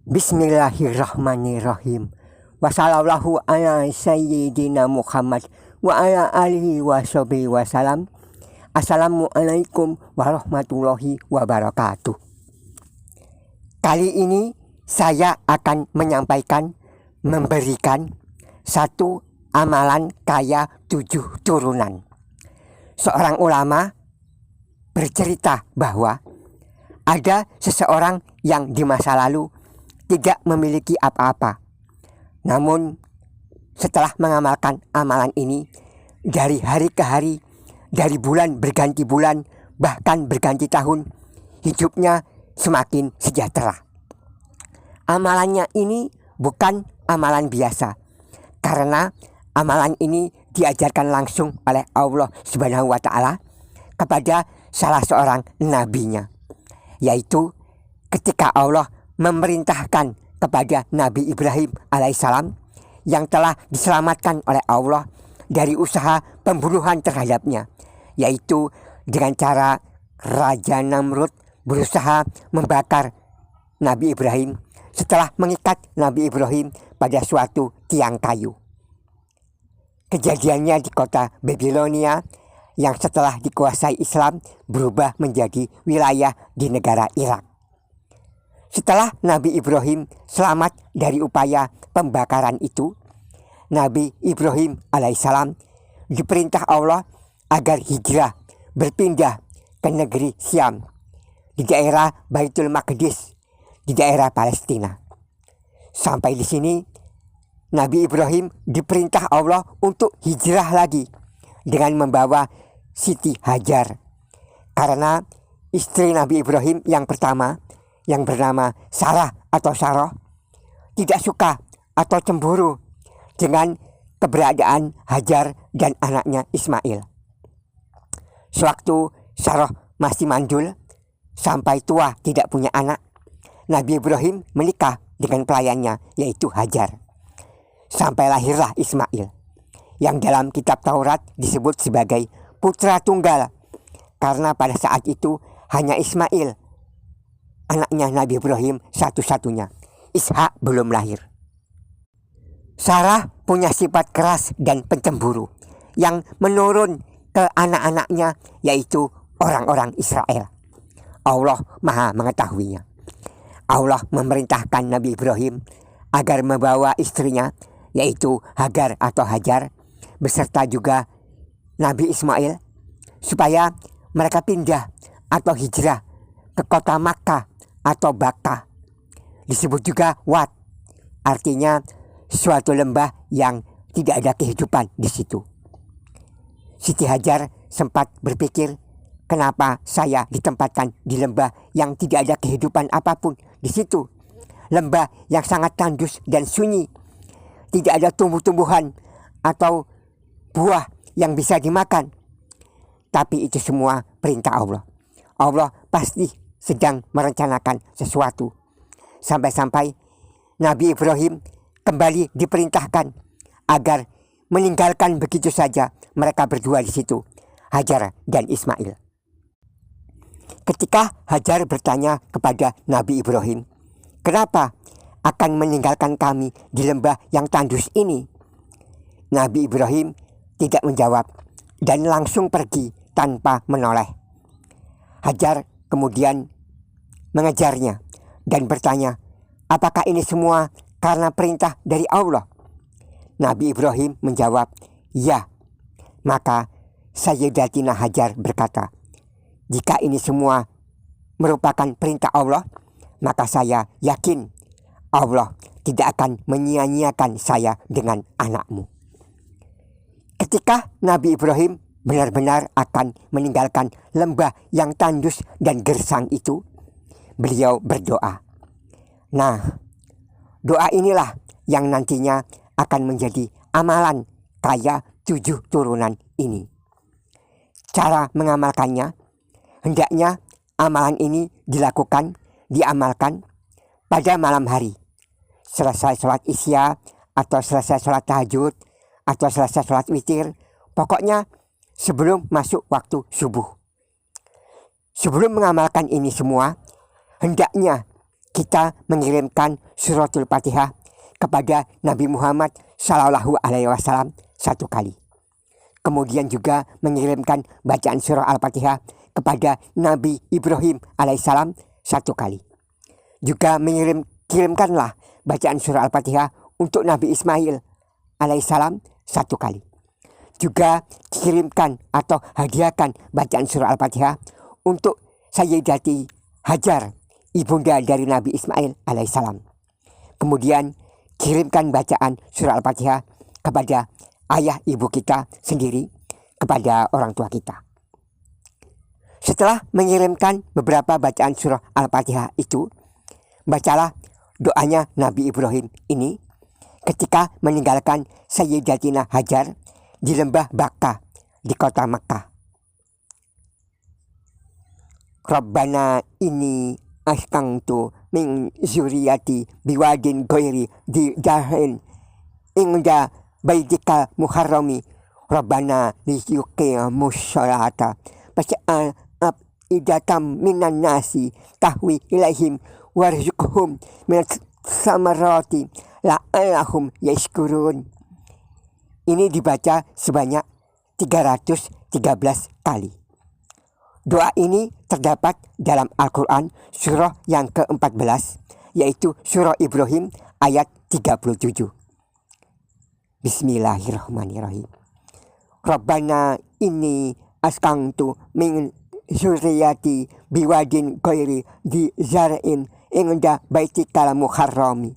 Bismillahirrahmanirrahim. Wassallallahu ala sayyidina Muhammad wa ala alihi wa sahbihi wasalam. Assalamualaikum warahmatullahi wabarakatuh. Kali ini saya akan memberikan satu amalan kaya 7 turunan. Seorang ulama bercerita bahwa ada seseorang yang di masa lalu tidak memiliki apa-apa. Namun setelah mengamalkan amalan ini, dari hari ke hari, dari bulan berganti bulan, bahkan berganti tahun, hidupnya semakin sejahtera. Amalannya ini bukan amalan biasa, karena amalan ini diajarkan langsung oleh Allah Subhanahu wa Ta'ala kepada salah seorang nabinya, yaitu ketika Allah memerintahkan kepada Nabi Ibrahim alaihissalam yang telah diselamatkan oleh Allah dari usaha pembunuhan terhadapnya, yaitu dengan cara Raja Namrud berusaha membakar Nabi Ibrahim setelah mengikat Nabi Ibrahim pada suatu tiang kayu. Kejadiannya di kota Babilonia yang setelah dikuasai Islam berubah menjadi wilayah di negara Irak. Setelah Nabi Ibrahim selamat dari upaya pembakaran itu, Nabi Ibrahim alaihissalam diperintah Allah agar hijrah berpindah ke negeri Syam di daerah Baitul Maqdis di daerah Palestina. Sampai di sini Nabi Ibrahim diperintah Allah untuk hijrah lagi dengan membawa Siti Hajar, karena istri Nabi Ibrahim yang pertama yang bernama Sarah atau Saroh tidak suka atau cemburu dengan keberadaan Hajar dan anaknya Ismail. Sewaktu Saroh masih mandul sampai tua tidak punya anak, Nabi Ibrahim menikah dengan pelayannya yaitu Hajar. Sampai lahirlah Ismail yang dalam kitab Taurat disebut sebagai putra tunggal, karena pada saat itu hanya Ismail anaknya Nabi Ibrahim satu-satunya. Ishak belum lahir. Sarah punya sifat keras dan pencemburu yang menurun ke anak-anaknya, yaitu orang-orang Israel. Allah Maha mengetahuinya. Allah memerintahkan Nabi Ibrahim agar membawa istrinya, yaitu Hagar atau Hajar, beserta juga Nabi Ismail, supaya mereka pindah atau hijrah ke kota Makkah atau Bakkah. Disebut juga Wat, artinya suatu lembah yang tidak ada kehidupan di situ. Siti Hajar sempat berpikir, kenapa saya ditempatkan di lembah yang tidak ada kehidupan apapun di situ? Lembah yang sangat tandus dan sunyi, tidak ada tumbuh-tumbuhan atau buah yang bisa dimakan. Tapi itu semua perintah Allah. Allah pasti sedang merencanakan sesuatu. Sampai-sampai Nabi Ibrahim kembali diperintahkan agar meninggalkan begitu saja mereka berdua di situ, Hajar dan Ismail. Ketika Hajar bertanya kepada Nabi Ibrahim, kenapa akan meninggalkan kami di lembah yang tandus ini? Nabi Ibrahim tidak menjawab dan langsung pergi tanpa menoleh. Hajar kemudian mengejarnya dan bertanya, apakah ini semua karena perintah dari Allah? Nabi Ibrahim menjawab, ya. Maka Sayyidatina Hajar berkata, jika ini semua merupakan perintah Allah, maka saya yakin Allah tidak akan menyia-nyiakan saya dengan anakmu. Ketika Nabi Ibrahim benar-benar akan meninggalkan lembah yang tandus dan gersang itu, beliau berdoa. Nah, doa inilah yang nantinya akan menjadi amalan kaya 7 turunan ini. Cara mengamalkannya, hendaknya amalan ini diamalkan pada malam hari. Selesai sholat isya, atau selesai sholat tahajud, atau selesai sholat witir, pokoknya sebelum masuk waktu subuh. Sebelum mengamalkan ini semua, hendaknya kita mengirimkan suratul Fatihah kepada Nabi Muhammad Sallallahu Alaihi Wasallam 1 kali. Kemudian juga mengirimkan bacaan surah Al-Fatihah kepada Nabi Ibrahim alaihissalam 1 kali. Juga kirimkanlah bacaan surah Al-Fatihah untuk Nabi Ismail alaihissalam 1 kali. Juga kirimkan atau hadiahkan bacaan surah Al-Fatihah untuk Sayyidati Hajar, ibunda dari Nabi Ismail alaihissalam. Kemudian kirimkan bacaan surah Al-Fatihah kepada ayah ibu kita sendiri, kepada orang tua kita. Setelah mengirimkan beberapa bacaan surah Al-Fatihah itu, bacalah doanya Nabi Ibrahim ini ketika meninggalkan Sayyidatina Hajar di lembah Baka di kota Makkah. Rabbana ini askantu min zuriyati biwadin ghairi di jahin inda baitika muharrami Rabbana liyuqimus sholata fas'al afidatam minan nasi tahwi ilaihim warzuqhum minat samarati la'allahum yashkurun. Ini dibaca sebanyak 313 kali. Doa ini terdapat dalam Al-Quran surah yang ke-14, yaitu surah Ibrahim ayat 37. Bismillahirrahmanirrahim. Rabbana inni askantu min zurriyati biwadin ghairi di zar'in inda baitikal muharrami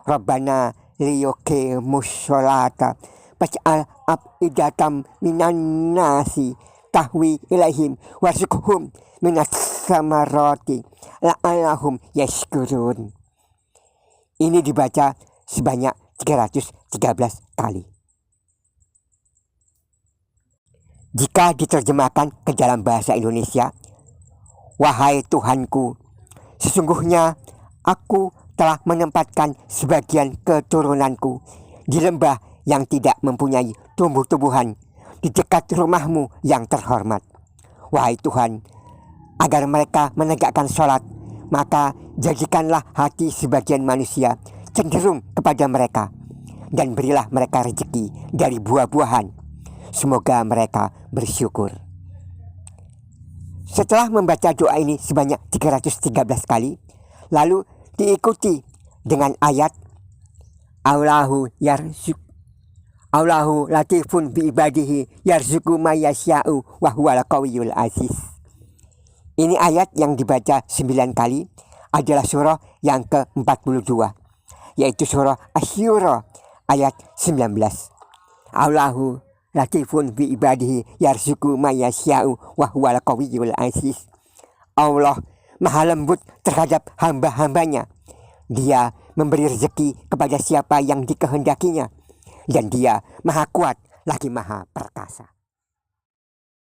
Rabbana liyuqimus sholata fas'al afidatam minan nasi tahwi ilaihim warzuqhum minas samarati la'allahum yashkurun. Ini dibaca sebanyak 313 kali. Jika diterjemahkan ke dalam bahasa Indonesia, wahai Tuhanku, sesungguhnya aku telah menempatkan sebagian keturunanku di lembah yang tidak mempunyai tumbuh-tumbuhan di dekat rumahmu yang terhormat. Wahai Tuhan, agar mereka menegakkan sholat, maka jadikanlah hati sebagian manusia cenderung kepada mereka, dan berilah mereka rezeki dari buah-buahan. Semoga mereka bersyukur. Setelah membaca doa ini sebanyak 313 kali, lalu diikuti dengan ayat Allahu latifun bi ibadihi yarzuqu may yasha'u wa huwal qawiyyul aziz. Ini ayat yang dibaca 9 kali adalah surah yang ke-42, yaitu surah Asy-Syura ayat 19. Allahu latifun bi ibadihi yarzuqu may yasha'u wa huwal qawiyyul aziz. Allah maha lembut terhadap hamba-hambanya. Dia memberi rezeki kepada siapa yang dikehendakinya, dan dia maha kuat lagi maha perkasa.